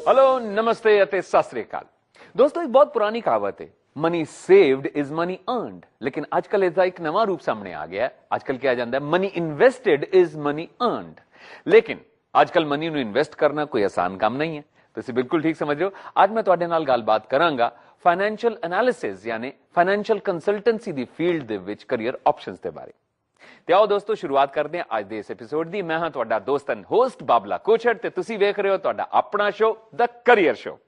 Hello नमस्ते ਅਤੇ ਸਤਿ ਸ੍ਰੀ ਅਕਾਲ ਦੋਸਤੋ ਇੱਕ ਬਹੁਤ ਪੁਰਾਣੀ ਕਹਾਵਤ ਹੈ money saved is money earned लेकिन आजकल इसका एक नवा रूप सामने आ गया है आजकल क्या जाता है money invested is money earned लेकिन आजकल मनी ਨੂੰ ਇਨਵੈਸਟ ਕਰਨਾ ਕੋਈ ਆਸਾਨ ਕੰਮ ਨਹੀਂ ਹੈ ਤੁਸੀਂ ਬਿਲਕੁਲ ਠੀਕ ਸਮਝ ਰਹੇ ਹੋ ਅੱਜ ਮੈਂ ਤੁਹਾਡੇ ਨਾਲ ਗੱਲਬਾਤ ਕਰਾਂਗਾ ਫਾਈਨੈਂਸ਼ੀਅਲ ਐਨਾਲਿਸਿਸ ਯਾਨੀ ਫਾਈਨੈਂਸ਼ੀਅਲ ਕੰਸਲਟੈਂਸੀ ਦੀ ਫੀਲਡ ਦੇ ਵਿੱਚ ਕੈਰੀਅਰ ਆਪਸ਼ਨਸ ਦੇ ਬਾਰੇ ਤੇ ਆਓ ਦੋਸਤੋ ਸ਼ੁਰੂਆਤ ਕਰਦੇ ਹਾਂ ਅੱਜ ਦੇ ਇਸ ਐਪੀਸੋਡ ਦੀ ਮੈਂ ਹਾਂ ਤੁਹਾਡਾ ਦੋਸਤ ਐਂਡ ਹੋਸਟ ਬਾਬਲਾ ਕੋਚਰ ਤੇ ਤੁਸੀਂ ਵੇਖ ਰਹੇ ਹੋ ਤੁਹਾਡਾ ਆਪਣਾ ਸ਼ੋ ਦ ਕੈਰੀਅਰ ਸ਼ੋ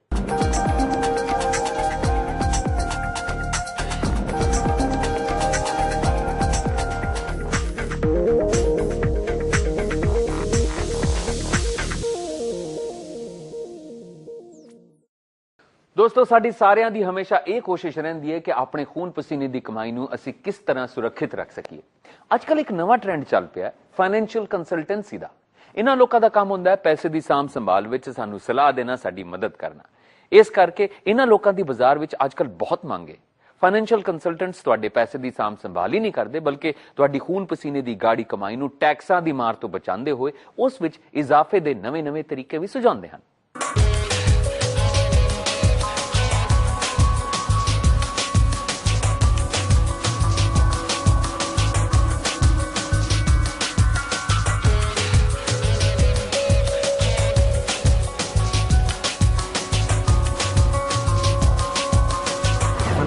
ਦੋਸਤੋ ਸਾਡੀ ਸਾਰਿਆਂ ਦੀ ਹਮੇਸ਼ਾ ਇਹ ਕੋਸ਼ਿਸ਼ ਰਹਿੰਦੀ ਹੈ ਕਿ ਆਪਣੇ ਖੂਨ ਪਸੀਨੇ ਦੀ ਕਮਾਈ ਨੂੰ ਅਸੀਂ ਕਿਸ ਤਰ੍ਹਾਂ ਸੁਰੱਖਿਅਤ ਰੱਖ ਸਕੀਏ ਅੱਜਕੱਲ ਇੱਕ ਨਵਾਂ ਟ੍ਰੈਂਡ ਚੱਲ ਪਿਆ ਹੈ ਫਾਈਨੈਂਸ਼ੀਅਲ ਕੰਸਲਟੈਂਸੀ ਦਾ ਇਹਨਾਂ ਲੋਕਾਂ ਦਾ ਕੰਮ ਹੁੰਦਾ ਹੈ ਪੈਸੇ ਦੀ ਸਾਂਭ ਸੰਭਾਲ ਵਿੱਚ ਸਾਨੂੰ ਸਲਾਹ ਦੇਣਾ ਸਾਡੀ ਮਦਦ ਕਰਨਾ ਇਸ ਕਰਕੇ ਇਹਨਾਂ ਲੋਕਾਂ ਦੀ ਬਾਜ਼ਾਰ ਵਿੱਚ ਅੱਜਕੱਲ ਬਹੁਤ ਮੰਗ ਹੈ ਫਾਈਨੈਂਸ਼ੀਅਲ ਕੰਸਲਟੈਂਟਸ ਤੁਹਾਡੇ ਪੈਸੇ ਦੀ ਸਾਂਭ ਸੰਭਾਲ ਹੀ ਨਹੀਂ ਕਰਦੇ ਬਲਕਿ ਤੁਹਾਡੀ ਖੂਨ ਪਸੀਨੇ ਦੀ ਗਾੜੀ ਕਮਾਈ ਨੂੰ ਟੈਕਸਾਂ ਦੀ ਮਾਰ ਤੋਂ ਬਚਾਉਂਦੇ ਹੋਏ ਉਸ ਵਿੱਚ ਇਜ਼ਾਫੇ ਦੇ ਨਵੇਂ-ਨਵੇਂ ਤਰੀਕੇ ਵੀ ਸੁਝਾਉਂਦੇ ਹਨ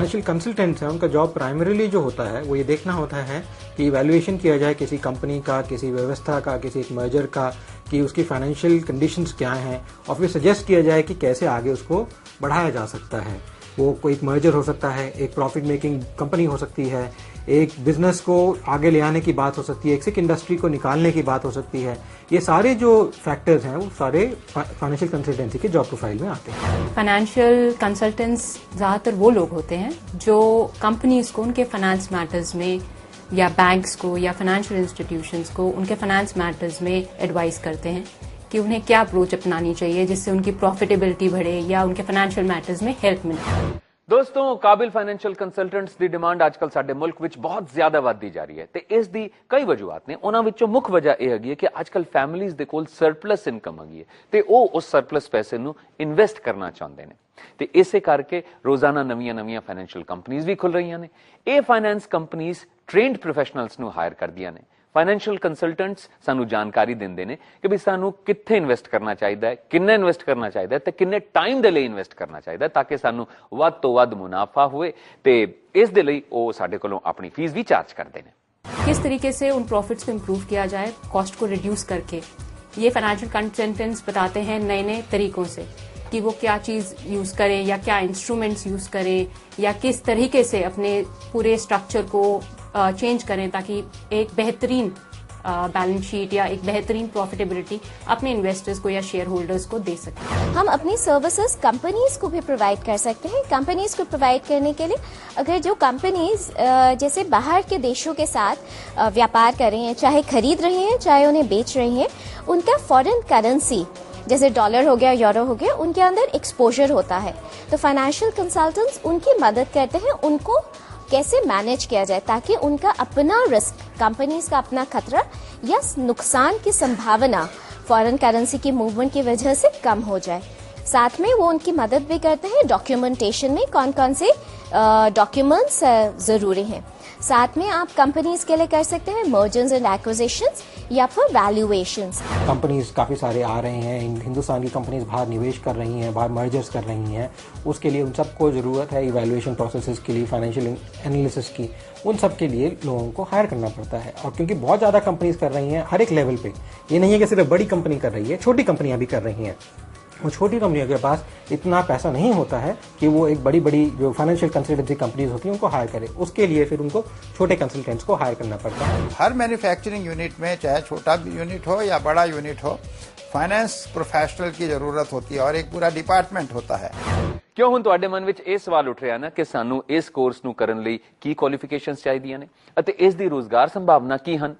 फाइनेंशियल कंसल्टेंट्स हैं उनका जॉब प्राइमरीली जो होता है वो ये देखना होता है कि इवैल्यूएशन किया जाए किसी कंपनी का किसी व्यवस्था का किसी एक मर्जर का कि उसकी फाइनेंशियल कंडीशंस क्या हैं और फिर सजेस्ट किया जाए कि कैसे आगे उसको बढ़ाया जा सकता है वो कोई एक मर्जर हो सकता है एक प्रॉफिट मेकिंग कंपनी हो सकती है एक बिजनेस को आगे ले आने की बात हो सकती है एक सिक इंडस्ट्री को निकालने की बात हो सकती है ये सारे जो फैक्टर्स हैं वो सारे फाइनेंशियल कंसल्टेंसी के जॉब प्रोफाइल में आते हैं फाइनेंशियल कंसल्टेंट्स ज़्यादातर वो लोग होते हैं जो कंपनीज को उनके फाइनेंस मैटर्स में या बैंक्स को या फाइनेंशियल इंस्टीट्यूशंस को उनके फाइनेंस मैटर्स में एडवाइस करते हैं कि उन्हें क्या अप्रोच अपनानी चाहिए जिससे उनकी प्रॉफिटेबिलिटी बढ़े या उनके फाइनेंशियल मैटर्स में हेल्प मिले ਦੋਸਤੋ ਕਾਬਿਲ ਫਾਈਨੈਂਸ਼ੀਅਲ ਕੰਸਲਟੈਂਟਸ ਦੀ ਡਿਮਾਂਡ ਅੱਜਕੱਲ ਸਾਡੇ ਮੁਲਕ ਵਿੱਚ ਬਹੁਤ ਜ਼ਿਆਦਾ ਵੱਧਦੀ ਜਾ ਰਹੀ ਹੈ ਤੇ ਇਸ ਦੀ ਕਈ ਵਜੂਹਾਤ ਨੇ ਉਹਨਾਂ ਵਿੱਚੋਂ ਮੁੱਖ ਵਜ੍ਹਾ ਇਹ ਹੈਗੀ ਹੈ ਕਿ ਅੱਜਕੱਲ ਫੈਮਿਲੀਜ਼ ਦੇ ਕੋਲ ਸਰਪਲਸ ਇਨਕਮ ਹੈਗੀ ਹੈ ਤੇ ਉਹ ਉਸ ਸਰਪਲਸ ਪੈਸੇ ਨੂੰ ਇਨਵੈਸਟ ਕਰਨਾ ਚਾਹੁੰਦੇ ਨੇ ਤੇ ਇਸੇ ਕਰਕੇ ਰੋਜ਼ਾਨਾ ਨਵੀਆਂ ਫਾਈਨੈਂਸ਼ੀਅਲ ਕੰਪਨੀਆਂ ਵੀ ਖੁੱਲ ਰਹੀਆਂ ਨੇ ਇਹ ਫਾਈਨੈਂਸ ਕੰਪਨੀਆਂ ਟ੍ਰੇਨਡ ਪ੍ਰੋਫੈਸ਼ਨਲਸ ਨੂੰ ਹਾਇਰ ਕਰਦੀਆਂ ਨੇ फाइनेंशियल कंसलटेंट्स सानू जानकारी देंदे ने कि भी सानू कित्थे इन्वेस्ट करना चाहिए है किन्ने इन्वेस्ट करना चाहिए ते किन्ने टाइम दे लई इन्वेस्ट करना चाहिए ताकि सानू वध तो वध मुनाफा होए ते इस दे लई ओ साडे कोलों अपनी फीस भी चार्ज करते हैं किस तरीके से उन प्रॉफिट्स को इम्प्रूव किया जाए कॉस्ट को रिड्यूस करके ये फाइनेंशियल कंसल्टेंट्स बताते हैं नए तरीकों से कि वो क्या चीज़ यूज़ करें या क्या इंस्ट्रूमेंट्स यूज़ करें या किस तरीके से अपने पूरे स्ट्रक्चर को चेंज करें ताकि एक बेहतरीन बैलेंस शीट या एक बेहतरीन प्रॉफिटेबिलिटी अपने इन्वेस्टर्स को या शेयर होल्डर्स को दे सकें हम अपनी सर्विसेज कंपनीज को भी प्रोवाइड कर सकते हैं कंपनीज को प्रोवाइड करने के लिए अगर जो कंपनीज जैसे बाहर के देशों के साथ व्यापार कर रही हैं चाहे खरीद रही हैं चाहे उन्हें बेच रही हैं उनका फॉरेन करेंसी जैसे डॉलर हो गया यूरो हो गया उनके अंदर एक्सपोजर होता है तो फाइनेंशियल कंसल्टेंट्स उनकी मदद करते हैं उनको कैसे मैनेज किया जाए ताकि उनका अपना रिस्क कंपनीज का अपना खतरा या नुकसान की संभावना फॉरेन करेंसी की मूवमेंट की वजह से कम हो जाए साथ में वो उनकी मदद भी करते हैं डॉक्यूमेंटेशन में कौन कौन से डॉक्यूमेंट्स जरूरी हैं साथ में आप कंपनीज के लिए कर सकते हैं मर्जर्स एंड एक्विजिशंस या फिर वैल्यूएशंस कंपनीज काफ़ी सारे आ रहे हैं हिंदुस्तान की कंपनीज बाहर निवेश कर रही हैं बाहर मर्जर्स कर रही हैं उसके लिए उन सबको ज़रूरत है इवैल्यूएशन प्रोसेसेस के लिए फाइनेंशियल एनालिसिस की उन सब के लिए लोगों को हायर करना पड़ता है और क्योंकि बहुत ज़्यादा कंपनीज कर रही हैं हर एक लेवल पे ये नहीं है कि सिर्फ बड़ी कंपनी कर रही है छोटी कंपनियां भी कर रही हैं वो छोटी कंपनियों के पास इतना पैसा नहीं होता है कि वो एक बड़ी जो फाइनेंशियल कंसल्टेंसी कंपनीज होती हैं उनको हायर करे उसके लिए फिर उनको छोटे कंसल्टेंट्स को हायर करना पड़ता है हर मैन्युफैक्चरिंग यूनिट में चाहे छोटा यूनिट हो या बड़ा यूनिट हो फाइनेंस प्रोफेशनल की जरूरत होती है और एक पूरा डिपार्टमेंट होता है ਕਿਉਂ ਹੁਣ ਤੁਹਾਡੇ ਮਨ ਵਿੱਚ ਇਹ ਸਵਾਲ ਉੱਠ ਰਿਹਾ ਨਾ ਕਿ ਸਾਨੂੰ ਇਸ ਕੋਰਸ ਨੂੰ ਕਰਨ ਲਈ ਕੀ ਕੁਆਲੀਫਿਕੇਸ਼ਨਸ ਚਾਹੀਦੀਆਂ ਨੇ ਅਤੇ ਇਸ ਦੀ ਰੋਜ਼ਗਾਰ ਸੰਭਾਵਨਾ ਕੀ ਹਨ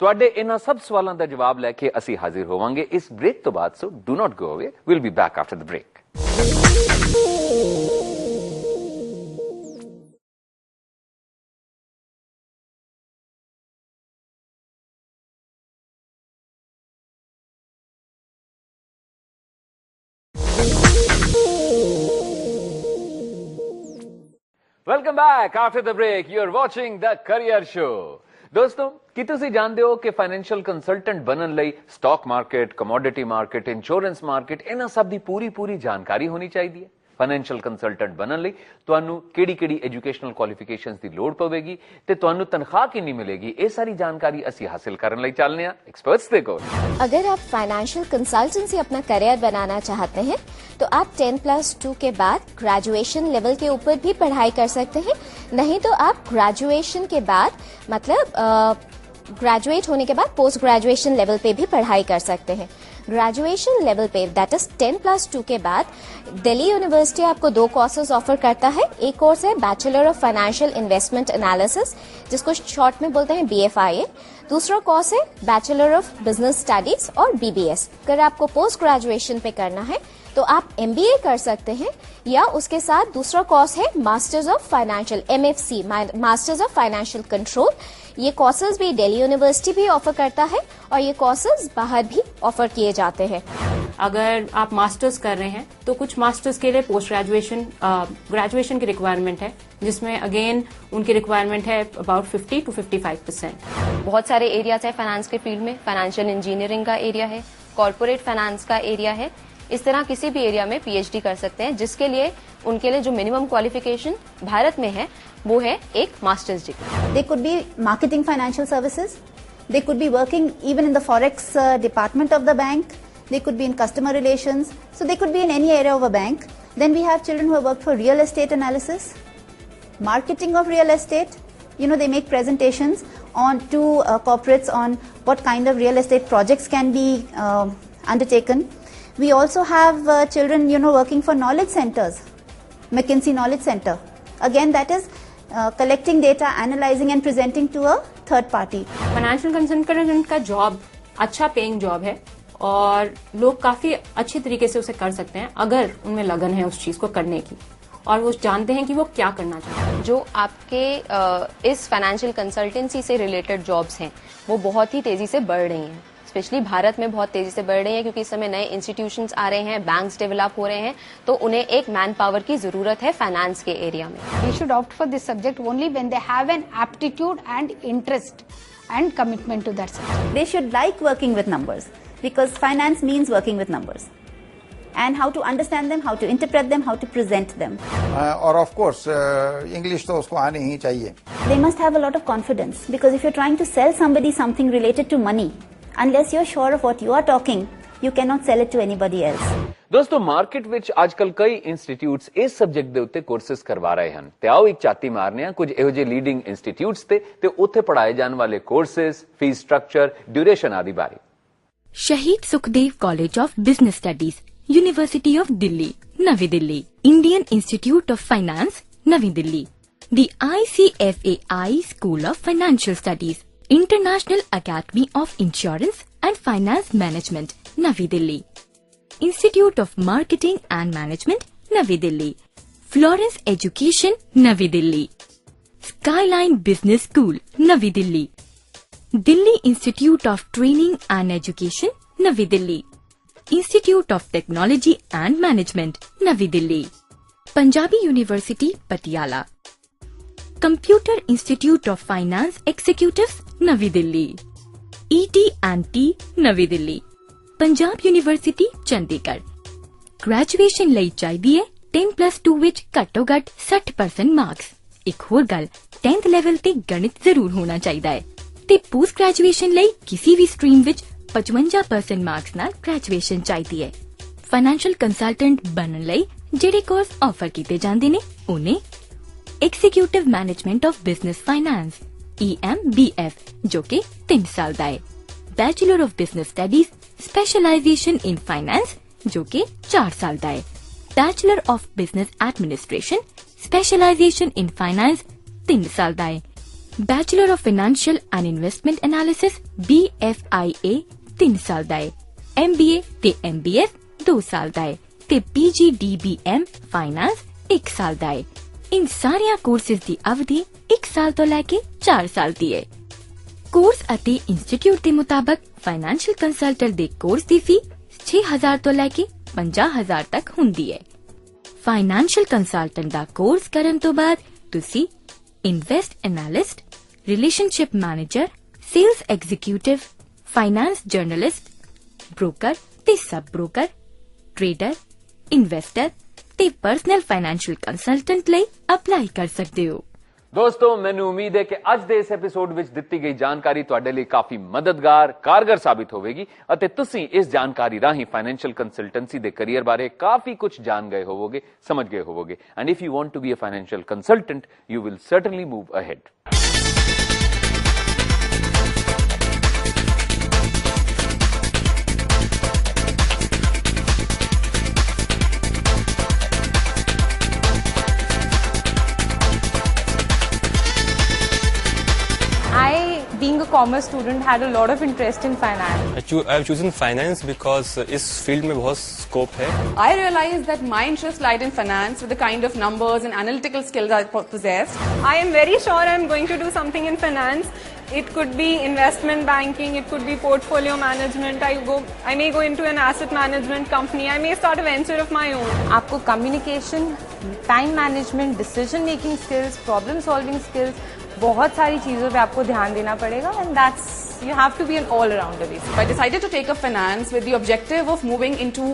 ਤੁਹਾਡੇ ਇਹਨਾਂ ਸਭ ਸਵਾਲਾਂ ਦਾ ਜਵਾਬ ਲੈ ਕੇ ਅਸੀਂ ਹਾਜ਼ਰ ਹੋਵਾਂਗੇ ਇਸ ਬ੍ਰੇਕ ਤੋਂ ਬਾਅਦ ਸੋ do not go away will be back after the break welcome back after the break you are watching the career show. दोस्तों ਕੀ ਤੁਸੀਂ ਜਾਣਦੇ ਹੋ ਕਿ ਫਾਈਨੈਂਸ਼ੀਅਲ ਕੰਸਲਟੈਂਟ ਬਣਨ ਲਈ stock market, commodity market, insurance market ਇਹਨਾਂ ਸਭ ਦੀ ਪੂਰੀ ਜਾਣਕਾਰੀ ਹੋਣੀ ਚਾਹੀਦੀ ਹੈ। ਫਾਈਨੈਂਸ਼ੀਅਲ ਕੰਸਲਟੈਂਟ ਬਣਨ ਲਈ ਤੁਹਾਨੂੰ ਕਿਹੜੀ ਐਜੂਕੇਸ਼ਨਲ ਕੁਆਲੀਫਿਕੇਸ਼ਨਸ ਦੀ ਲੋੜ ਪਵੇਗੀ ਤੇ ਤੁਹਾਨੂੰ ਤਨਖਾਹ ਕਿੰਨੀ ਮਿਲੇਗੀ, ਇਹ ਸਾਰੀ ਜਾਣਕਾਰੀ ਅਸੀਂ ਹਾਸਿਲ ਕਰਨ ਲਈ ਚੱਲਨੇ ਆ ਐਕਸपर्ट्स ਦੇ ਕੋਲ। अगर आप फाइनेंशियल कंसल्टेंसी अपना करियर बनाना चाहते हैं तो आप 10+2 के बाद ग्रेजुएशन लेवल के ऊपर भी पढ़ाई कर सकते हैं। नहीं तो आप ग्रेजुएशन के बाद मतलब ग्रेजुएट होने के बाद पोस्ट ग्रेजुएशन लेवल पे भी पढ़ाई कर सकते हैं। ग्रेजुएशन लेवल पे दैट इज 10+2 के बाद दिल्ली यूनिवर्सिटी आपको 2 कोर्सेज ऑफर करता है। एक कोर्स है bachelor of financial investment analysis जिसको शॉर्ट में बोलते हैं BFIA। दूसरा कोर्स है बैचलर ऑफ बिजनेस स्टडीज और BBS। अगर आपको पोस्ट ग्रेजुएशन पे करना है तो आप MBA कर सकते हैं या उसके साथ दूसरा कोर्स है masters of financial MFC masters of financial control. ये कोर्सेज भी दिल्ली यूनिवर्सिटी भी ऑफर करता है और ये कोर्सेज बाहर भी ऑफर किए जाते हैं। अगर आप मास्टर्स कर रहे हैं तो कुछ मास्टर्स के लिए पोस्ट ग्रेजुएशन की रिक्वायरमेंट है जिसमें अगेन उनकी रिक्वायरमेंट है अबाउट 50 to 55%। बहुत सारे एरियाज है फाइनेंस के फील्ड में, फाइनेंशियल इंजीनियरिंग का एरिया है, कॉर्पोरेट फाइनेंस का एरिया है। इस तरह किसी भी एरिया में PhD कर सकते हैं जिसके लिए उनके लिए जो मिनिमम क्वालिफिकेशन भारत में है वो है एक masters degree. They could be marketing financial services. They could be working even in the forex department of the bank. They could be in customer relations. So they could be in any area of a bank. Then we have children who have worked for real estate analysis, marketing of real estate. You know, they make presentations on to corporates on what kind of real estate projects can be undertaken. We also have children, you know, working for knowledge centers, McKinsey Knowledge Center. Again, that is collecting data, analyzing and presenting to a third party. Financial consultant का job अच्छा paying job है और लोग काफी अच्छी तरीके से उसे कर सकते हैं अगर उनमें लगन है उस चीज को करने की और वो जानते हैं कि वो क्या करना चाहते हैं। जो आपके इस फाइनेंशियल कंसल्टेंसी से रिलेटेड जॉब्स हैं वो बहुत ही तेजी से बढ़ रही हैं, स्पेशली भारत में बहुत तेजी से बढ़ रही है क्योंकि इस समय नए इंस्टीट्यूशंस आ रहे हैं, बैंक्स डेवलप हो रहे हैं, तो उन्हें एक मैन पावर की जरूरत है फाइनेंस के एरिया में। They should opt for this subject only when they have an aptitude and interest and commitment to that subject. They should like working with numbers because finance means working with numbers. And how to understand them, how to interpret them, how to present them. और of course English तो उसको आनी ही चाहिए। They must have a lot of confidence because if you're trying to sell somebody something related to money, unless you're sure of what you are talking, you cannot sell it to anybody else. ਦੋਸਤੋ market ਵਿੱਚ ਅੱਜਕੱਲ ਕਈ institutes ਇਸ subject ਦੇ ਉੱਤੇ courses ਕਰਵਾ ਰਹੇ ਹਨ ਤੇ ਆਓ ਇੱਕ ਚਾਤੀ ਮਾਰਨੇ ਆ ਕੁਝ ਇਹੋ ਜਿਹੇ ਲੀਡਿੰਗ ਇੰਸਟੀਚਿਊਟਸ ਤੇ ਉੱਥੇ ਪੜਾਏ ਜਾਣ ਵਾਲੇ ਕੋਰਸਸ, ਫੀਸ ਸਟਰਕਚਰ, ਡਿਊਰੇਸ਼ਨ ਆਦि ਬਾਰੇ। शहीद Sukhdev college of business studies, university of Delhi, Navi Delhi, Indian institute of finance, Navi Delhi, the ICFAI school of financial studies, international academy of insurance and finance management, Navi Delhi, institute of marketing and management, Navi Delhi, Florence education, Navi Delhi, skyline business school, Navi Delhi, Delhi institute of training and education, Navi Delhi, institute of technology and management, Navi Delhi, Punjabi university Patiala, computer institute of finance executives, Navi Delhi, ET&T, Navi Delhi, Punjab university Chandigarh. Graduation ਲਈ ਚਾਹੀਦੀ ਹੈ 10+2 ਵਿੱਚ ਘੱਟੋ ਘੱਟ 60% marks. ਇੱਕ ਹੋਰ ਗੱਲ, 10th level ਤੇ ਗਣਿਤ ਜ਼ਰੂਰ ਹੋਣਾ ਚਾਹੀਦਾ ਹੈ ਤੇ ਪੋਸਟ ਗ੍ਰੈਜੂਏਸ਼ਨ ਲਈ ਕਿਸੇ ਵੀ ਸਟਰੀਮ ਵਿੱਚ 55% ਮਾਰਕਸ ਨਾਲ ਗ੍ਰੈਜੂਏਸ਼ਨ ਚਾਹੀਦੀ ਹੈ। ਫਾਈਨੈਂਸ਼ੀਅਲ ਕੰਸਲਟੈਂਟ ਬਣਨ ਲਈ ਜਿਹੜੇ ਕੋਰਸ ਆਫਰ ਕੀਤੇ ਜਾਂਦੇ ਨੇ ਉਹਨੇ executive management of business finance EMBF ਜੋ ਕਿ 3 ਸਾਲ ਦਾ ਹੈ, bachelor of business studies specialisation in finance जो कि 4 साल का है, bachelor of business administration specialisation in finance 3 साल का है, bachelor of financial and investment analysis BFIA 3 साल का है, MBA ते MBF 2 साल का है ते PGDBM फाइनेंस 1 साल का है। इन सारिया कोर्सेज की अवधि 1 साल तो लेके 4 साल की है। कोर्स ਅਤੇ ਇੰਸਟੀਚਿਊਟ ਦੇ ਮੁਤਾਬਕ ਫਾਈਨੈਂਸ਼ੀਅਲ ਕੰਸਲਟੈਂਟ ਦੇ ਕੋਰਸ ਦੀ ਫੀ 6000 ਤੋਂ ਲੈ ਕੇ 50000 ਤੱਕ ਹੁੰਦੀ ਹੈ। ਫਾਈਨੈਂਸ਼ੀਅਲ ਕੰਸਲਟੈਂਟ ਦਾ ਕੋਰਸ ਕਰਨ ਤੋਂ ਬਾਅਦ ਤੁਸੀਂ invest analyst, relationship manager, sales executive, finance journalist, broker ਤੇ ਸਬ ਬ੍ਰੋਕਰ, ਟ੍ਰੇਡਰ, ਇਨਵੈਸਟਰ ਤੇ ਪਰਸਨਲ ਫਾਈਨੈਂਸ਼ੀਅਲ ਕੰਸਲਟੈਂਟ ਲਈ ਅਪਲਾਈ ਕਰ ਸਕਦੇ ਹੋ। ਦੋਸਤੋ, ਮੈਨੂੰ ਉਮੀਦ ਹੈ ਕਿ ਅੱਜ ਦੇ ਇਸ ਐਪੀਸੋਡ ਵਿੱਚ ਦਿੱਤੀ ਗਈ ਜਾਣਕਾਰੀ ਤੁਹਾਡੇ ਲਈ ਕਾਫੀ ਮਦਦਗਾਰ, ਕਾਰਗਰ ਸਾਬਿਤ ਹੋਵੇਗੀ ਅਤੇ ਤੁਸੀਂ ਇਸ ਜਾਣਕਾਰੀ ਰਾਹੀਂ ਫਾਈਨੈਂਸ਼ੀਅਲ ਕੰਸਲਟੈਂਸੀ ਦੇ ਕੈਰੀਅਰ ਬਾਰੇ ਕਾਫੀ ਕੁਝ ਜਾਣ ਗਏ ਹੋਵੋਗੇ, ਸਮਝ ਗਏ ਹੋਵੋਗੇ। And if you want to be a financial consultant, you will certainly move ahead. Being a commerce student, had a lot of interest in finance. I have chosen finance because इस field में बहुत scope है. I realized that my interest lied in finance with the kind of numbers and analytical skills I possessed. I am very sure I am going to do something in finance. It could be investment banking, it could be portfolio management. I may go into an asset management company. I may start a venture of my own. आपको communication, time management, decision making skills, problem solving skills, बहुत सारी चीजों पे आपको ध्यान देना पड़ेगा, and that's, you have to be an all-rounder basically. I decided to take up finance with the objective of moving into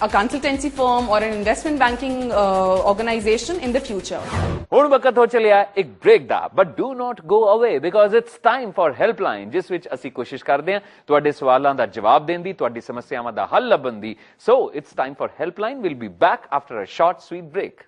a consultancy firm or an investment banking organization in the future. ਹੁਣ ਵਕਤ ਹੋ ਚਲਿਆ ਇੱਕ break ਦਾ, but do not go away because it's time for helpline, ਜਿਸ ਵਿੱਚ ਅਸੀਂ ਕੋਸ਼ਿਸ਼ ਕਰਦੇ ਹਾਂ ਤੁਹਾਡੇ ਸਵਾਲਾਂ ਦਾ ਜਵਾਬ ਦੇਣ ਦੀ, ਤੁਹਾਡੀ ਸਮੱਸਿਆਵਾਂ ਦਾ ਹੱਲ ਲੱਭਣ ਦੀ। So it's time for helpline. We'll be back after a short sweet break.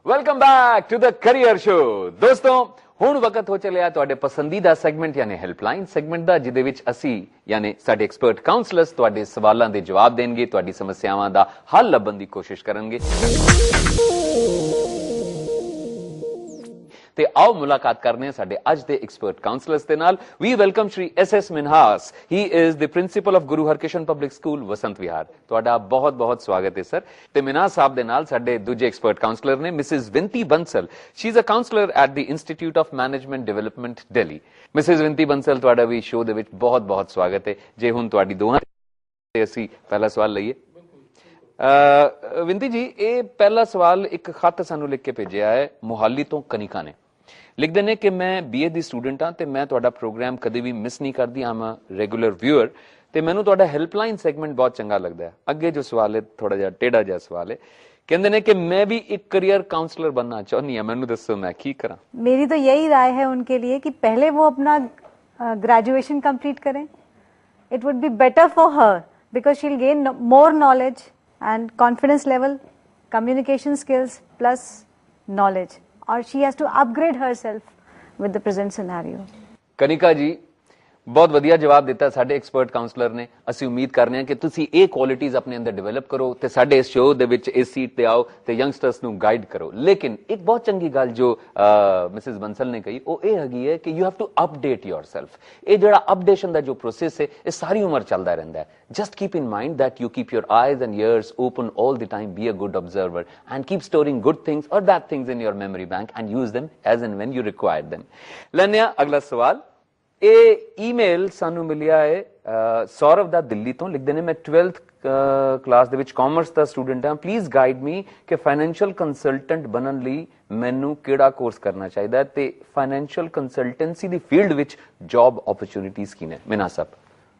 Welcome back to the career show. ਦੋਸਤੋ, ਹੁਣ ਵਕਤ ਹੋ ਚੱਲਿਆ ਤੁਹਾਡੇ ਪਸੰਦੀਦਾ ਸੈਗਮੈਂਟ ਯਾਨੀ ਹੈਲਪਲਾਈਨ ਸੈਗਮੈਂਟ ਦਾ, ਜਿਹਦੇ ਵਿੱਚ ਅਸੀਂ ਯਾਨੀ ਸਾਡੇ ਐਕਸਪਰਟ ਕਾਉਂਸਲਰਸ ਤੁਹਾਡੇ ਸਵਾਲਾਂ ਦੇ ਜਵਾਬ ਦੇਣਗੇ, ਤੁਹਾਡੀ ਸਮੱਸਿਆਵਾਂ ਦਾ ਹੱਲ ਲੱਭਣ ਦੀ ਕੋਸ਼ਿਸ਼ ਕਰਨਗੇ। ਤੇ ਆਓ ਮੁਲਾਕਾਤ ਕਰਨੇ ਆ ਸਾਡੇ ਅੱਜ ਦੇ ਐਕਸਪਰਟ ਕਾਉਂਸਲਰਸ ਦੇ ਨਾਲ। We welcome Shri SS Minhas. He is the principal of Guru Harkrishan public school, Vasant Vihar. ਤੁਹਾਡਾ ਬਹੁਤ ਬਹੁਤ ਸਵਾਗਤ ਹੈ ਸਰ। ਤੇ ਮਿਨਹਾਸ ਸਾਹਿਬ ਦੇ ਨਾਲ ਸਾਡੇ ਦੂਜੇ ਐਕਸਪਰਟ ਕਾਉਂਸਲਰ ਨੇ Mrs Vinti Bansal. She is a counsellor at the institute of management development Delhi. Mrs Vinti Bansal, ਤੁਹਾਡਾ ਵੀ ਸ਼ੋਅ ਦੇ ਵਿੱਚ ਬਹੁਤ ਬਹੁਤ ਸਵਾਗਤ ਹੈ। ਜੇ ਹੁਣ ਤੁਹਾਡੀ ਦੋਹਾਂ ਤੇ ਅਸੀਂ ਪਹਿਲਾ ਸਵਾਲ ਲਈਏ। ਵਿੰਤੀ ਜੀ, ਇਹ ਪਹਿਲਾ ਸਵਾਲ ਇੱਕ ਖੱਤ ਸਾਨੂੰ ਲਿਖ ਕੇ ਭੇਜਿਆ ਹੈ ਮੋਹਾਲੀ ਤੋਂ ਕਨਿਕਾ ਨੇ। ਲਿਖਦੇ ਨੇ ਕਿ ਮੈਂ BA ਦੀ ਸਟੂਡੈਂਟ ਹਾਂ ਤੇ ਮੈਂ ਤੁਹਾਡਾ ਪ੍ਰੋਗਰਾਮ ਕਦੇ ਵੀ ਮਿਸ ਨਹੀਂ ਕਰਦੀ, ਆਮ ਰੈਗੂਲਰ ਵਿਊਅਰ, ਤੇ ਮੈਨੂੰ ਤੁਹਾਡਾ ਹੈਲਪਲਾਈਨ ਸੈਗਮੈਂਟ ਬਹੁਤ ਚੰਗਾ ਲੱਗਦਾ ਹੈ। ਅੱਗੇ ਜੋ ਸਵਾਲ ਹੈ ਥੋੜਾ ਜਿਹਾ ਟੇਢਾ ਜਿਹਾ ਸਵਾਲ ਹੈ। ਕਹਿੰਦੇ ਨੇ कि मैं भी एक करियर काउंसलर बनना चाहनी है, मैनू दसो मैं की करा। मेरी तो यही राय है उनके लिए कि पहले वो अपना ग्रेजुएशन कंप्लीट करें। It would be better for her because she will gain more knowledge and confidence level, communication skills plus knowledge, और she has to upgrade herself with the present scenario। Kanika ji, बहुत वधिया जवाब दिता साडे एक्सपर्ट काउंसलर ने। ਅਸੀਂ ਉਮੀਦ ਕਰਨੇ ਆ ਕਿ ਤੁਸੀਂ ਇਹ ਕੁਆਲਿਟੀਜ਼ ਆਪਣੇ ਅੰਦਰ ਡਿਵੈਲਪ ਕਰੋ ਤੇ ਸਾਡੇ ਇਸ ਸ਼ੋਅ ਦੇ ਵਿੱਚ ਇਸ ਸੀਟ ਤੇ ਆਓ ਤੇ ਯੰਗਸਟਰਸ ਨੂੰ ਗਾਈਡ ਕਰੋ। ਲੇਕਿਨ ਇੱਕ ਬਹੁਤ ਚੰਗੀ ਗੱਲ ਜੋ ਮਿਸਿਸ ਬੰਸਲ ਨੇ ਕਹੀ ਉਹ ਇਹ ਹੈਗੀ ਹੈ ਕਿ you have to update yourself. ਇਹ ਜਿਹੜਾ ਅਪਡੇਸ਼ਨ ਦਾ ਜੋ ਪ੍ਰੋਸੈਸ ਹੈ ਇਹ ਸਾਰੀ ਉਮਰ ਚੱਲਦਾ ਰਹਿੰਦਾ ਹੈ। Just keep in mind that you keep your eyes and ears open all the time, be a good observer and keep storing good things or bad things in your memory bank and use them as and when you require them। ਲੈਂਦੇ ਹਾਂ ਅਗਲਾ ਸਵਾਲ। ਇਹ email ਸਾਨੂੰ ਮਿਲਿਆ ਹੈ ਸੌਰਵ ਦਾ ਦਿੱਲੀ ਤੋਂ। ਲਿਖਦੇ ਨੇ ਮੈਂ 12th ਕਲਾਸ ਦੇ ਵਿੱਚ ਕਾਮਰਸ ਦਾ ਸਟੂਡੈਂਟ ਹਾਂ। ਪਲੀਜ਼ ਗਾਈਡ ਮੀ ਕਿ ਫਾਈਨੈਂਸ਼ੀਅਲ ਕੰਸਲਟੈਂਟ ਬਣਨ ਲਈ ਮੈਨੂੰ ਕਿਹੜਾ ਕੋਰਸ ਕਰਨਾ ਚਾਹੀਦਾ ਹੈ ਤੇ ਫਾਈਨੈਂਸ਼ੀਅਲ ਕੰਸਲਟੈਂਸੀ ਦੀ ਫੀਲਡ ਵਿੱਚ ਜੌਬ ਓਪਰਚੁਨਿਟੀਜ਼ ਕੀ ਨੇ। ਮਿਨਾ ਸਾਹਿਬ,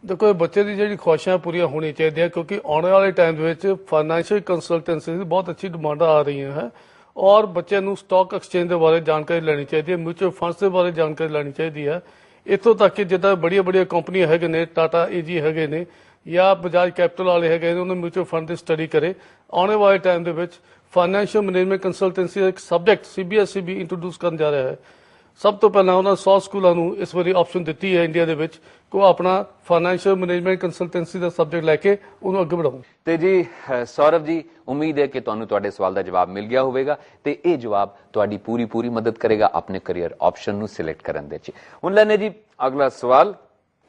ਦੇਖੋ, ਬੱਚੇ ਦੀ ਜਿਹੜੀ ਖੁਆਇਸ਼ਾਂ ਪੂਰੀਆਂ ਹੋਣੀ ਚਾਹੀਦੀਆਂ ਕਿਉਂਕਿ ਆਉਣ ਵਾਲੇ ਟਾਈਮ ਦੇ ਵਿੱਚ ਫਾਈਨੈਂਸ਼ੀਅਲ ਕੰਸਲਟੈਂਸੀ ਦੀ ਬਹੁਤ ਅੱਛੀ ਡਿਮਾਂਡਾਂ ਆ ਰਹੀਆਂ ਹੈ ਔਰ ਬੱਚਿਆਂ ਨੂੰ ਸਟਾਕ ਐਕਸਚੇਂਜ ਦੇ ਬਾਰੇ ਜਾਣਕਾਰੀ ਲੈਣੀ ਚਾਹੀਦੀ ਹੈ, ਮਿਊਚੁਅਲ ਫੰਡਸ ਦੇ ਬਾਰੇ ਜਾਣਕਾਰੀ ਲੈਣੀ ਚਾਹੀਦੀ ਹੈ। ਇੱਥੋਂ ਤੱਕ ਕਿ ਜਿੱਦਾਂ ਬੜੀਆਂ ਕੰਪਨੀਆਂ ਹੈਗੇ ਨੇ, ਟਾਟਾ AG ਹੈਗੇ ਨੇ ਜਾਂ ਬਜਾਜ ਕੈਪੀਟਲ ਵਾਲੇ ਹੈਗੇ ਨੇ, ਉਹਨਾਂ ਮਿਊਚੁਅਲ ਫੰਡ ਦੀ ਸਟੱਡੀ ਕਰੇ। ਆਉਣ ਵਾਲੇ ਟਾਈਮ ਦੇ ਵਿੱਚ ਫਾਈਨੈਂਸ਼ੀਅਲ ਮੈਨੇਜਮੈਂਟ ਕੰਸਲਟੈਂਸੀ ਦਾ ਇੱਕ ਸਬਜੈਕਟ CBSE ਵੀ ਇੰਟਰੋਡਿਊਸ ਕਰਨ ਜਾ ਰਿਹਾ ਹੈ। ਸਭ ਤੋਂ ਪਹਿਲਾਂ ਉਹਨਾਂ 100 ਸਕੂਲਾਂ ਨੂੰ ਇਸ ਵਾਰੀ ਆਪਸ਼ਨ ਦਿੱਤੀ ਹੈ ਇੰਡੀਆ ਦੇ ਵਿੱਚ ਕਿ ਉਹ ਆਪਣਾ ਫਾਈਨੈਂਸ਼ੀਅਲ ਮੈਨੇਜਮੈਂਟ ਕੰਸਲਟੈਂਸੀ ਦਾ ਸਬਜੈਕਟ ਲੈ ਕੇ ਉਹਨੂੰ ਅੱਗੇ ਵਧਾਉਣ। ਤੇ ਜੀ ਸੌਰਵ ਜੀ, ਉਮੀਦ ਹੈ ਕਿ ਤੁਹਾਨੂੰ ਤੁਹਾਡੇ ਸਵਾਲ ਦਾ ਜਵਾਬ ਮਿਲ ਗਿਆ ਹੋਵੇਗਾ ਤੇ ਇਹ ਜਵਾਬ ਤੁਹਾਡੀ ਪੂਰੀ ਮਦਦ ਕਰੇਗਾ ਆਪਣੇ ਕੈਰੀਅਰ ਆਪਸ਼ਨ ਨੂੰ ਸਿਲੈਕਟ ਕਰਨ ਦੇ ਵਿੱਚ। ਹੁਣ ਲੈਣੇ ਜੀ ਅਗਲਾ ਸਵਾਲ।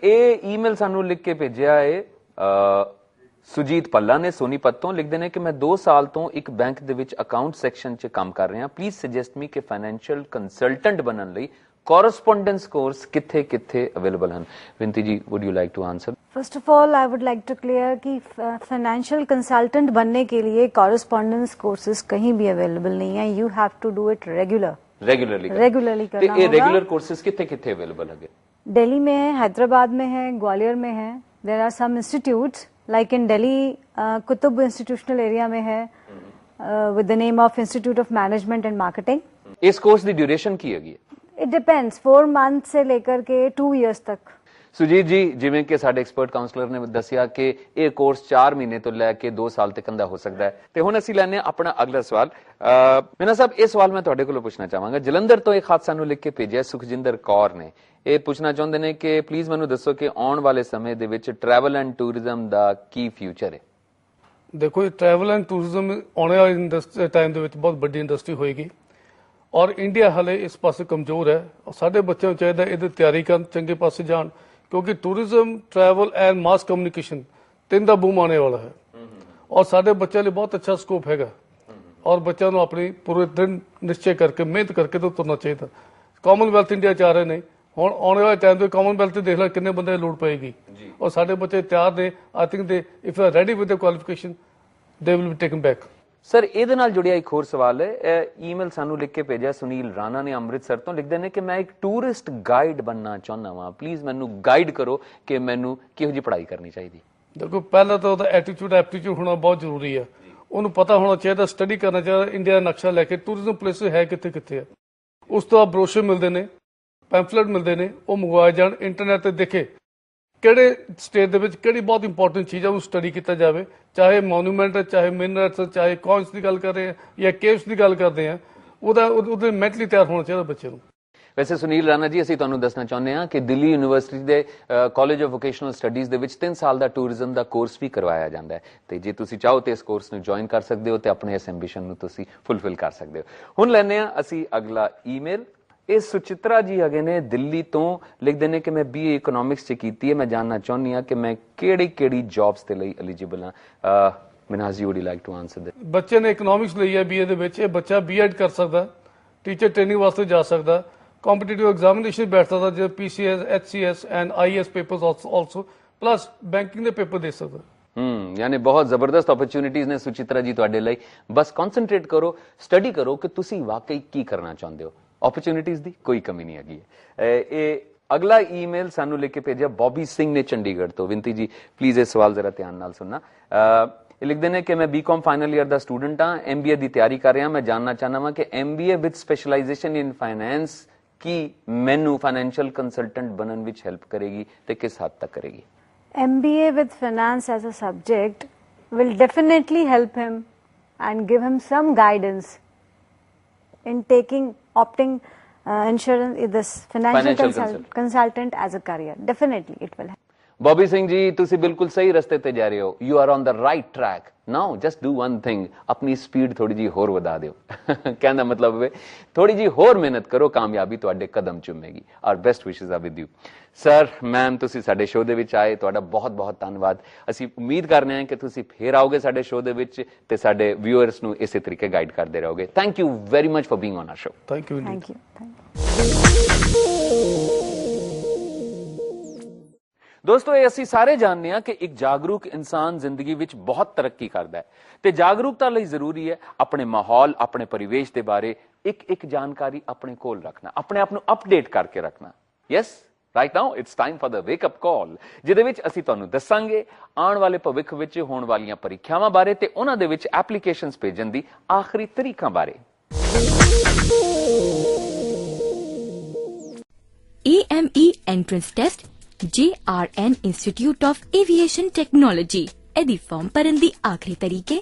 ਇਹ ਈਮੇਲ ਸਾਨੂੰ ਲਿਖ ਕੇ ਭੇਜਿਆ ਹੈ ਸੁਜੀਤ ਪੱਲਾ ਨੇ ਸੋਨੀਪਤ ਤੋਂ ਲਿਖਦੇ ਨੇ ਕਿ ਮੈਂ 2 ਸਾਲ ਤੋਂ ਇੱਕ ਬੈਂਕ ਦੇ ਵਿੱਚ ਅਕਾਊਂਟ ਸੈਕਸ਼ਨ 'ਚ ਕੰਮ ਕਰ ਰਿਹਾ, ਪਲੀਜ਼ ਸੁਜੈਸਟ ਮੀ ਕਿ ਫਾਈਨੈਂਸ਼ੀਅਲ ਕੰਸਲਟੈਂਟ ਬਣਨ ਲਈ correspondence course किथे available हैं? विनती जी, would you like to answer? First of all I would like to clear कि फाइनेंशियल कंसल्टेंट बनने के लिए कॉरेस्पॉन्डेंस कोर्सेज कहीं भी अवेलेबल नहीं है. You have to do it regularly करना होगा. रेगुलर कोर्सेज किथे अवेलेबल है? दिल्ली में है, हैदराबाद में है, ग्वालियर में है. There are some institutes like in Delhi Qutub institutional area में है with the name of institute of management and marketing. इस कोर्स की ड्यूरेशन की है? इट डिपेंड्स, 4 मंथ से लेकर के 2 years तक. ਸੁਜੀਤ ਜੀ, ਜਿਵੇਂ ਕਿ ਸਾਡੇ ਐਕਸਪਰਟ ਕਾਉਂਸਲਰ ਨੇ ਦੱਸਿਆ ਕਿ ਇਹ ਕੋਰਸ 4 ਮਹੀਨੇ ਤੋਂ ਲੈ ਕੇ 2 ਸਾਲ ਤੱਕ ਦਾ ਹੋ ਸਕਦਾ ਹੈ. ਤੇ ਹੁਣ ਅਸੀਂ ਲੈਣੇ ਆਪਣਾ ਅਗਲਾ ਸਵਾਲ. ਮੀਨਾ ਸਾਹਿਬ, ਇਹ ਸਵਾਲ ਮੈਂ ਤੁਹਾਡੇ ਕੋਲੋਂ ਪੁੱਛਣਾ ਚਾਹਾਂਗਾ. ਜਲੰਧਰ ਤੋਂ ਇੱਕ ਖਾਤ ਸਾਨੂੰ ਲਿਖ ਕੇ ਭੇਜਿਆ ਸੁਖਜਿੰਦਰ ਕੌਰ ਨੇ. ਇਹ ਪੁੱਛਣਾ ਚਾਹੁੰਦੇ ਨੇ ਕਿ ਪਲੀਜ਼ ਮੈਨੂੰ ਦੱਸੋ ਕਿ ਆਉਣ ਵਾਲੇ ਸਮੇਂ ਦੇ ਵਿੱਚ travel and tourism the Ki future ਹੈ? ਦੇਖੋ, ਇਹ ਟਰੈਵਲ ਐਂਡ ਟੂਰਿਜ਼ਮ ਆਉਣ ਵਾਲੇ ਟਾਈਮ ਦੇ ਵਿੱਚ ਬਹੁਤ ਵੱਡੀ ਇੰਡਸਟਰੀ ਹੋਏਗੀ ਔਰ ਇੰਡੀਆ ਹਲੇ ਇਸ ਪਾਸੇ ਕਮਜ਼ੋਰ ਹੈ. ਸਾਡੇ ਬੱਚਿਆਂ ਨੂੰ ਚਾਹੀਦਾ ਇਹਦੀ ਤਿਆਰੀ ਕਰਨ, ਚੰਗੇ ਪਾਸੇ ਜਾਣ, ਕਿਉਂਕਿ tourism, travel and mass communication ਤਿੰਨ ਦਾ ਬੂਮ ਆਉਣੇ ਵਾਲਾ ਹੈ ਔਰ ਸਾਡੇ ਬੱਚਿਆਂ ਲਈ ਬਹੁਤ ਅੱਛਾ ਸਕੋਪ ਹੈਗਾ ਔਰ ਬੱਚਿਆਂ ਨੂੰ ਆਪਣੀ ਪੂਰੇ ਦਿਨ ਨਿਸ਼ਚੈ ਕਰਕੇ ਮਿਹਨਤ ਕਰਕੇ ਤੋਂ ਤੁਰਨਾ ਚਾਹੀਦਾ. ਕਾਮਨਵੈਲਥ ਇੰਡੀਆ ਚ ਆ ਰਹੇ ਨੇ, ਹੁਣ ਆਉਣੇ ਵਾਲੇ ਟਾਈਮ ਤੇ ਕਾਮਨਵੈਲਥ ਤੇ ਦੇਖ ਲੈ ਕਿੰਨੇ ਬੰਦੇ ਦੀ ਲੋੜ ਪਏਗੀ ਔਰ ਸਾਡੇ ਬੱਚੇ ਤਿਆਰ ਨੇ. ਆਈ ਥਿੰਕ ਦੇ if you are ready with the qualification they will be taken back. Sir, ਇਹਦੇ ਨਾਲ ਜੁੜਿਆ ਇੱਕ ਹੋਰ ਸਵਾਲ ਹੈ. ਈਮੇਲ ਸਾਨੂੰ ਲਿਖ ਕੇ ਭੇਜਿਆ ਸੁਨੀਲ ਰਾਣਾ ਨੇ ਅੰਮ੍ਰਿਤਸਰ ਤੋਂ. ਲਿਖਦੇ ਨੇ ਕਿ ਮੈਂ ਇੱਕ ਟੂਰਿਸਟ ਗਾਈਡ ਬਣਨਾ ਚਾਹੁੰਦਾ ਵਾਂ, ਪਲੀਜ਼ ਮੈਨੂੰ ਗਾਈਡ ਕਰੋ ਕਿ ਮੈਨੂੰ ਕਿਹੋ ਜਿਹੀ ਪੜ੍ਹਾਈ ਕਰਨੀ ਚਾਹੀਦੀ. ਦੇਖੋ, ਪਹਿਲਾਂ ਤਾਂ ਉਹਦਾ ਐਪਟੀਟਿਊਡ ਹੋਣਾ ਬਹੁਤ ਜ਼ਰੂਰੀ ਹੈ. ਉਹਨੂੰ ਪਤਾ ਹੋਣਾ ਚਾਹੀਦਾ, ਸਟੱਡੀ ਕਰਨਾ ਚਾਹੀਦਾ, ਇੰਡੀਆ ਦਾ ਨਕਸ਼ਾ ਲੈ ਕੇ ਟੂਰਿਜ਼ਮ ਪਲੇਸ ਹੈ ਕਿੱਥੇ ਕਿੱਥੇ ਹੈ. ਉਸ ਤੋਂ ਬਾਅਦ ਬਰੋਸ਼ਰ ਮਿਲਦੇ ਨੇ, ਪੈਂਫਲੇਟ ਮਿਲਦੇ ਨੇ, ਉਹ ਮੰਗਵਾਏ ਜਾਣ, ਇੰਟਰਨੈਟ ਤੇ ਦੇਖੇ ਕਿਹੜੇ ਸਟੇਟ ਦੇ ਵਿੱਚ ਕਿਹੜੀ ਬਹੁਤ ਇੰਪੋਰਟੈਂਟ ਚੀਜ਼ ਹੈ ਉਹ ਸਟੱਡੀ ਕੀਤਾ ਜਾਵੇ. ਚਾਹੇ ਮੋਨੂਮੈਂਟ ਹੈ, ਚਾਹੇ ਮਿਨਰਲਸ, ਚਾਹੇ ਕੋਇਨਸ ਦੀ ਗੱਲ ਕਰ ਰਹੇ ਹਾਂ ਜਾਂ ਕੇਵਸ ਦੀ ਗੱਲ ਕਰਦੇ ਹਾਂ, ਉਹਦੇ ਮੈਂਟਲੀ ਤਿਆਰ ਹੋਣਾ ਚਾਹੀਦਾ ਬੱਚੇ ਨੂੰ. ਵੈਸੇ ਸੁਨੀਲ ਰਾਣਾ ਜੀ, ਅਸੀਂ ਤੁਹਾਨੂੰ ਦੱਸਣਾ ਚਾਹੁੰਦੇ ਹਾਂ ਕਿ ਦਿੱਲੀ ਯੂਨੀਵਰਸਿਟੀ ਦੇ ਕਾਲਜ ਆਫ ਵੋਕੇਸ਼ਨਲ ਸਟੱਡੀਜ਼ ਦੇ ਵਿੱਚ 3 ਸਾਲ ਦਾ ਟੂਰਿਜ਼ਮ ਦਾ ਕੋਰਸ ਵੀ ਕਰਵਾਇਆ ਜਾਂਦਾ ਹੈ ਤੇ ਜੇ ਤੁਸੀਂ ਚਾਹੋ ਤੇ ਇਸ ਕੋਰਸ ਨੂੰ ਜੁਆਇਨ ਕਰ ਸਕਦੇ ਹੋ ਤੇ ਆਪਣੇ ਇਸ ਐਂਬੀਸ਼ਨ ਨੂੰ ਤੁਸੀਂ ਫੁੱਲਫਿਲ ਕਰ ਸਕਦੇ ਹੋ. ਹੁਣ ਲੈਂਦੇ ਹਾਂ ਅਸੀਂ ਅਗਲਾ ਈਮੇਲ. ਇਹ ਸੁਚਿਤਰਾ ਜੀ ਹੈਗੇ ਨੇ ਦਿੱਲੀ ਤੋਂ. ਲਿਖਦੇ ਨੇ ਕਿ ਮੈਂ BA ਇਕਨੋਮਿਕਸ ਚ ਕੀਤੀ ਹੈ, ਮੈਂ ਜਾਣਨਾ ਚਾਹੁੰਦੀ ਹਾਂ ਕਿ ਮੈਂ ਕਿਹੜੀ ਜੌਬਸ ਦੇ ਲਈ ਐਲੀਜੀਬਲ ਹਾਂ. Minaz ji, would you like to answer this? ਬੱਚੇ ਨੇ ਇਕਨੋਮਿਕਸ ਲਈ ਹੈ BA ਦੇ ਵਿੱਚ, ਇਹ ਬੱਚਾ B.Ed ਕਰ ਸਕਦਾ, ਟੀਚਰ ਟ੍ਰੇਨਿੰਗ ਵਾਸਤੇ ਜਾ ਸਕਦਾ, ਕੰਪੀਟੀਟਿਵ ਐਗਜ਼ਾਮੀਨੇਸ਼ਨ ਬੈਠ ਸਕਦਾ ਜਿਵੇਂ PCS, HCS and IAS papers also, plus banking ਦੇ ਪੇਪਰ ਦੇ ਸਕਦਾ. ਯਾਨੀ ਬਹੁਤ ਜ਼ਬਰਦਸਤ ਓਪਰਚੁਨਿਟੀਜ਼ ਨੇ ਸੁਚਿਤਰਾ ਜੀ ਤੁਹਾਡੇ ਲਈ. ਬਸ ਕਨਸੈਂਟਰੇਟ ਕਰੋ, ਸਟੱਡੀ ਕਰੋ ਕਿ ਤੁਸੀਂ ਵਾਕਈ ਕੀ ਕਰਨਾ ਚਾਹੁੰਦੇ ਹੋ. ਓਪਰਚੁਨਿਟੀਜ਼ ਦੀ ਕੋਈ ਕਮੀ ਨਹੀਂ ਹੈਗੀ. ਇਹ ਅਗਲਾ ਈਮੇਲ ਸਾਨੂੰ ਲਿਖ ਕੇ ਭੇਜਿਆ ਬੌਬੀ ਸਿੰਘ ਨੇ ਚੰਡੀਗੜ੍ਹ ਤੋਂ. ਵਿੰਤੀ ਜੀ, ਪਲੀਜ਼ ਇਹ ਸਵਾਲ ਜ਼ਰਾ ਧਿਆਨ ਨਾਲ ਸੁਣਨਾ. ਇਹ ਲਿਖਦੇ ਨੇ ਕਿ ਮੈਂ BCom ਫਾਈਨਲ ਈਅਰ ਦਾ ਸਟੂਡੈਂਟ ਹਾਂ, MBA ਦੀ ਤਿਆਰੀ ਕਰ ਰਿਹਾ. ਮੈਂ ਜਾਣਨਾ ਚਾਹੁੰਦਾ ਵਾਂ ਕਿ MBA with specialisation in finance ਕੀ ਮੈਨੂੰ ਫਾਈਨੈਂਸ਼ੀਅਲ ਕੰਸਲਟੈਂਟ ਬਣਨ ਵਿੱਚ ਹੈਲਪ ਕਰੇਗੀ ਤੇ ਕਿਸ ਹੱਦ ਤੱਕ ਕਰੇਗੀ? MBA with finance as a subject will definitely help him and give him some guidance in opting insurance, this financial consultant as a career. Definitely it will help. Bobby Singh ji, ਤੁਸੀਂ ਬਿਲਕੁਲ ਸਹੀ ਰਸਤੇ ਤੇ ਜਾ ਰਹੇ ਹੋ. You are on the right track. Now just do one thing, ਆਪਣੀ speed ਥੋੜੀ ਜੀ ਹੋਰ ਵਧਾ ਦਿਓ. ਕਹਿਣ ਦਾ ਮਤਲਬ ਹੈ ਥੋੜੀ ਜੀ ਹੋਰ ਮਿਹਨਤ ਕਰੋ, ਕਾਮਯਾਬੀ ਤੁਹਾਡੇ ਕਦਮ ਚੁੰਮੇਗੀ. ਆਰ ਬੈਸਟ ਵਿਸ਼ੇਸ are with you. Sir, ma'am, ਤੁਸੀਂ ਸਾਡੇ ਸ਼ੋਅ ਦੇ ਵਿੱਚ ਆਏ, ਤੁਹਾਡਾ ਬਹੁਤ ਬਹੁਤ ਧੰਨਵਾਦ. ਅਸੀਂ ਉਮੀਦ ਕਰਨੇ ਹਾਂ ਕਿ ਤੁਸੀਂ ਫੇਰ ਆਓਗੇ ਸਾਡੇ ਸ਼ੋਅ ਦੇ ਵਿੱਚ ਤੇ ਸਾਡੇ ਵਿਊਅਰਸ ਨੂੰ ਇਸੇ ਤਰੀਕੇ ਗਾਈਡ ਕਰਦੇ ਰਹੋਗੇ. Thank you very much for being on R show. Thank you. ਦੋਸਤੋ, ਇਹ ਅਸੀਂ ਸਾਰੇ ਜਾਣਦੇ ਹਾਂ ਕਿ ਇੱਕ ਜਾਗਰੂਕ ਇਨਸਾਨ ਜ਼ਿੰਦਗੀ ਵਿੱਚ ਬਹੁਤ ਤਰੱਕੀ ਕਰਦਾ ਹੈ ਤੇ ਜਾਗਰੂਕਤਾ ਲਈ ਜ਼ਰੂਰੀ ਹੈ ਆਪਣੇ ਮਾਹੌਲ, ਆਪਣੇ ਪਰਿਵੇਸ਼ ਦੇ ਬਾਰੇ ਇੱਕ ਜਾਣਕਾਰੀ ਆਪਣੇ ਕੋਲ ਰੱਖਣਾ, ਆਪਣੇ ਆਪ ਨੂੰ ਅਪਡੇਟ ਕਰਕੇ ਰੱਖਣਾ. Yes, right now it's time for the wake up call, ਜਿਹਦੇ ਵਿੱਚ ਅਸੀਂ ਤੁਹਾਨੂੰ ਦੱਸਾਂਗੇ ਆਉਣ ਵਾਲੇ ਭਵਿੱਖ ਵਿੱਚ ਹੋਣ ਵਾਲੀਆਂ ਪ੍ਰੀਖਿਆਵਾਂ ਬਾਰੇ ਤੇ ਉਹਨਾਂ ਦੇ ਵਿੱਚ ਐਪਲੀਕੇਸ਼ਨਸ ਭੇਜਣ ਦੀ ਆਖਰੀ ਤਰੀਕਾਂ ਬਾਰੇ. AME entrance test JRN institute of aviation technology ਇਹਦੀ ਫਾਰਮ ਭਰਨ ਦੀ ਆਖਰੀ ਤਰੀਕੇ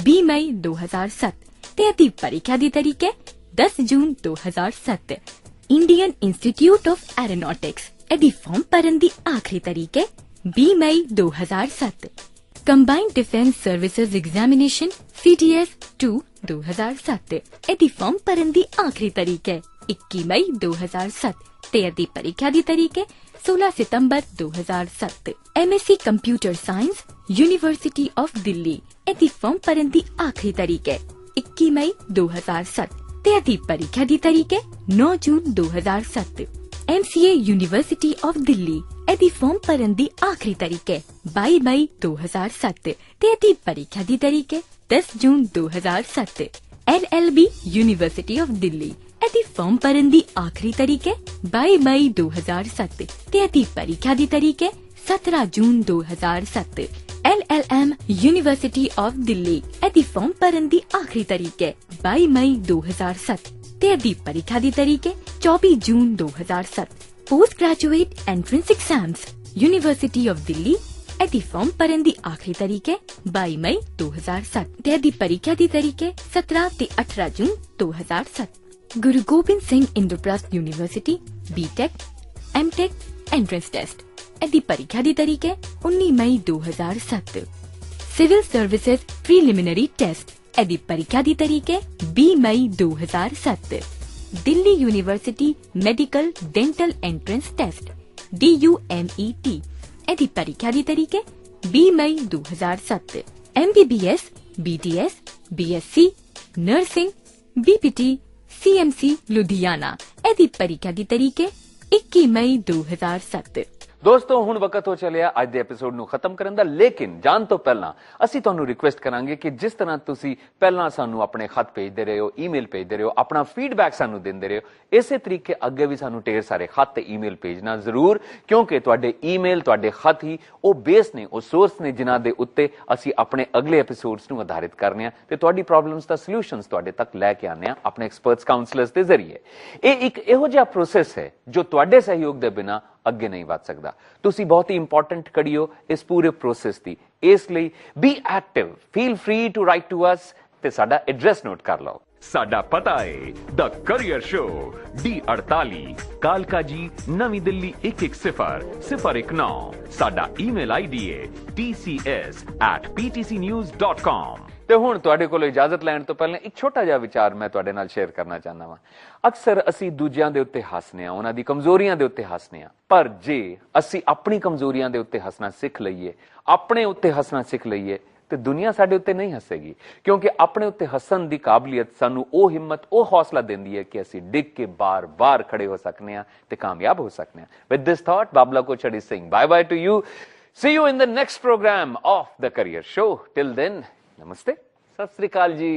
20 ਮਈ 2007 ਤੇ ਇਹਦੀ ਪ੍ਰੀਖਿਆ ਦੀ ਤਰੀਕੇ 10 ਜੂਨ 2007. ਇੰਡੀਅਨ ਇੰਸਟੀਚਿਊਟ ਆਫ ਐਰੋਨੌਟਿਕਸ ਇਹਦੀ ਫਾਰਮ ਭਰਨ ਦੀ ਆਖਰੀ ਤਰੀਕੇ 20 ਮਈ 2007. Combined defence services examination CTS 2 2007 ਇਹਦੀ ਫਾਰਮ ਭਰਨ ਦੀ ਆਖਰੀ ਤਰੀਕੇ 21 ਮਈ 2007 ਤੇ ਇਹਦੀ ਪ੍ਰੀਖਿਆ ਦੀ ਤਰੀਕੇ 16 सितंबर 2007. MSc computer science university of Delhi ਇਹਦੀ ਫਾਰਮ ਭਰਨ ਦੀ ਆਖਰੀ ਤਾਰੀਖ ਹੈ 21 ਮਈ 2007 ਤੇ ਇਹਦੀ ਪ੍ਰੀਖਿਆ ਦੀ ਤਾਰੀਖ ਹੈ 9 ਜੂਨ 2007। MCA ਯੂਨੀਵਰਸਿਟੀ ਆਫ ਦਿੱਲੀ ਇਹਦੀ ਫਾਰਮ ਭਰਨ ਦੀ ਆਖਰੀ ਤਾਰੀਖ ਹੈ 22 ਮਈ 2007 ਤੇ ਇਹਦੀ ਪ੍ਰੀਖਿਆ ਦੀ ਤਾਰੀਖ ਹੈ 10 ਜੂਨ 2007। LLB ਯੂਨੀਵਰਸਿਟੀ ਆਫ ਦਿੱਲੀ ਇਹਦੀ ਫਾਰਮ ਭਰਨ ਦੀ ਆਖਰੀ ਤਾਰੀਖ ਹੈ 22 ਮਈ 2007 ਤੇ ਇਹਦੀ ਪ੍ਰੀਖਿਆ ਦੀ ਤਾਰੀਖ ਹੈ 17 ਜੂਨ 2007। LLM ਯੂਨੀਵਰਸਿਟੀ ਆਫ ਦਿੱਲੀ ਇਹਦੀ ਫਾਰਮ ਭਰਨ ਦੀ ਆਖਰੀ ਤਾਰੀਖ ਹੈ 22 ਮਈ 2007 ਤੇ ਇਹਦੀ ਪ੍ਰੀਖਿਆ ਦੀ ਤਾਰੀਖ ਹੈ 24 ਜੂਨ 2007। Post graduate entrance exams university of Delhi ਇਹਦੀ ਫਾਰਮ ਭਰਨ ਦੀ ਆਖਰੀ ਤਾਰੀਖ ਹੈ 22 ਮਈ 2007 ਤੇ ਇਹਦੀ ਪ੍ਰੀਖਿਆ ਦੀ ਤਾਰੀਖ ਹੈ 17 ਤੇ 18 ਜੂਨ 2007। Guru Gobind Singh Indraprastha university BTech MTech entrance test ਇਹਦੀ ਪ੍ਰੀਖਿਆ ਦੀ ਤਾਰੀਖ ਹੈ 19 ਮਈ 2007। ਸਿਵਲ ਸਰਵਿਸਿਜ਼ ਪ੍ਰੀਲਿਮਿਨਰੀ ਟੈਸਟ ਇਹਦੀ ਪ੍ਰੀਖਿਆ ਦੀ ਤਾਰੀਖ ਹੈ 20 ਮਈ 2007। Delhi university medical dental entrance test DUMET ਇਹਦੀ ਪ੍ਰੀਖਿਆ ਦੀ ਤਾਰੀਖ ਹੈ 20 ਮਈ 2007। MBBS BDS BSc nursing BPT CMC Ludhiana ਇਹਦੀ ਪ੍ਰੀਖਿਆ ਦੀ ਤਾਰੀਖ ਹੈ 21 ਮਈ 2007। ਦੋਸਤੋ ਹੁਣ ਵਕਤ ਹੋ ਚੱਲਿਆ ਅੱਜ ਦੇ ਐਪੀਸੋਡ ਨੂੰ ਖਤਮ ਕਰਨ ਦਾ, ਲੇਕਿਨ ਜਾਣ ਤੋਂ ਪਹਿਲਾਂ ਅਸੀਂ ਤੁਹਾਨੂੰ ਰਿਕੁਐਸਟ ਕਰਾਂਗੇ ਕਿ ਜਿਸ ਤਰ੍ਹਾਂ ਤੁਸੀਂ ਪਹਿਲਾਂ ਸਾਨੂੰ ਆਪਣੇ ਖਤ ਭੇਜਦੇ ਰਹੇ ਹੋ, ਈਮੇਲ ਭੇਜਦੇ ਰਹੇ ਹੋ, ਆਪਣਾ ਫੀਡਬੈਕ ਸਾਨੂੰ ਦਿੰਦੇ ਰਹੇ ਹੋ, ਇਸੇ ਤਰੀਕੇ ਅੱਗੇ ਵੀ ਸਾਨੂੰ ਢੇਰ ਸਾਰੇ ਖਤ ਤੇ ਈਮੇਲ ਭੇਜਣਾ ਜ਼ਰੂਰ, ਕਿਉਂਕਿ ਤੁਹਾਡੇ ਈਮੇਲ ਤੁਹਾਡੇ ਖਤ ਹੀ ਉਹ ਬੇਸ ਨੇ, ਉਹ ਸੋਰਸ ਨੇ ਜਿਨ੍ਹਾਂ ਦੇ ਉੱਤੇ ਅਸੀਂ ਆਪਣੇ ਅਗਲੇ ਐਪੀਸੋਡਸ ਨੂੰ ਆਧਾਰਿਤ ਕਰਨੇ ਆ ਤੇ ਤੁਹਾਡੀ ਪ੍ਰੋਬਲਮਸ ਦਾ ਸੋਲੂਸ਼ਨਸ ਤੁਹਾਡੇ ਤੱਕ ਲੈ ਕੇ ਆਉਂਦੇ ਆ ਆਪਣੇ ਐਕਸਪਰਟਸ ਕਾਉਂਸਲਰਸ ਦੇ ਜ਼ਰੀਏ। ਇਹ ਇੱਕ ਇਹੋ ਜਿਹਾ ਪ੍ਰੋਸੈਸ ਹੈ ਜੋ ਤੁਹਾਡੇ ਸਹਿਯੋਗ ਦੇ ਬਿਨਾਂ ਅੱਗੇ ਨਹੀਂ ਵਧ ਸਕਦਾ। ਤੁਸੀਂ ਬਹੁਤ ਹੀ ਇੰਪੋਰਟੈਂਟ ਕੜੀ ਹੋ ਇਸ ਪੂਰੇ ਪ੍ਰੋਸੈਸ ਦੀ, ਇਸ ਲਈ be active, feel free to write to us ਤੇ ਸਾਡਾ ਐਡਰੈਸ ਨੋਟ ਕਰ ਲਓ। ਸਾਡਾ ਪਤਾ ਹੈ ਦ ਕਰੀਅਰ ਸ਼ੋ D48 ਕਾਲਕਾ ਜੀ ਨਵੀਂ ਦਿੱਲੀ 110-019। ਸਾਡਾ ਈਮੇਲ ਆਈਡੀ ਹੈ tcs@ptcnews.com। ਤੇ ਹੁਣ ਤੁਹਾਡੇ ਕੋਲ ਇਜਾਜ਼ਤ ਲੈਣ ਤੋਂ ਪਹਿਲਾਂ ਇੱਕ ਛੋਟਾ ਜਿਹਾ ਵਿਚਾਰ ਮੈਂ ਤੁਹਾਡੇ ਨਾਲ ਸ਼ੇਅਰ ਕਰਨਾ ਚਾਹੁੰਦਾ ਹਾਂ। ਅਕਸਰ ਅਸੀਂ ਦੂਜਿਆਂ ਦੇ ਉੱਤੇ ਹੱਸਦੇ ਹਾਂ, ਉਹਨਾਂ ਦੀ ਕਮਜ਼ੋਰੀਆਂ ਦੇ ਉੱਤੇ ਹੱਸਦੇ ਹਾਂ, ਪਰ ਜੇ ਅਸੀਂ ਆਪਣੀ ਕਮਜ਼ੋਰੀਆਂ ਦੇ ਉੱਤੇ ਹੱਸਣਾ ਸਿੱਖ ਲਈਏ, ਆਪਣੇ ਉੱਤੇ ਹੱਸਣਾ ਸਿੱਖ ਲਈਏ ਤੇ ਦੁਨੀਆ ਸਾਡੇ ਉੱਤੇ ਨਹੀਂ ਹੱਸੇਗੀ, ਕਿਉਂਕਿ ਆਪਣੇ ਉੱਤੇ ਹੱਸਣ ਦੀ ਕਾਬਲੀਅਤ ਸਾਨੂੰ ਉਹ ਹਿੰਮਤ, ਉਹ ਹੌਸਲਾ ਦਿੰਦੀ ਹੈ ਕਿ ਅਸੀਂ ਡਿੱਗ ਕੇ ਬਾਰ-ਬਾਰ ਖੜੇ ਹੋ ਸਕਨੇ ਹਾਂ ਤੇ ਕਾਮਯਾਬ ਹੋ ਸਕਨੇ ਹਾਂ। With this thought, Babla Kochri Singh, bye bye to you. See you in the next program of the Career Show. Till then, namaste. Sat Sri Akal ji.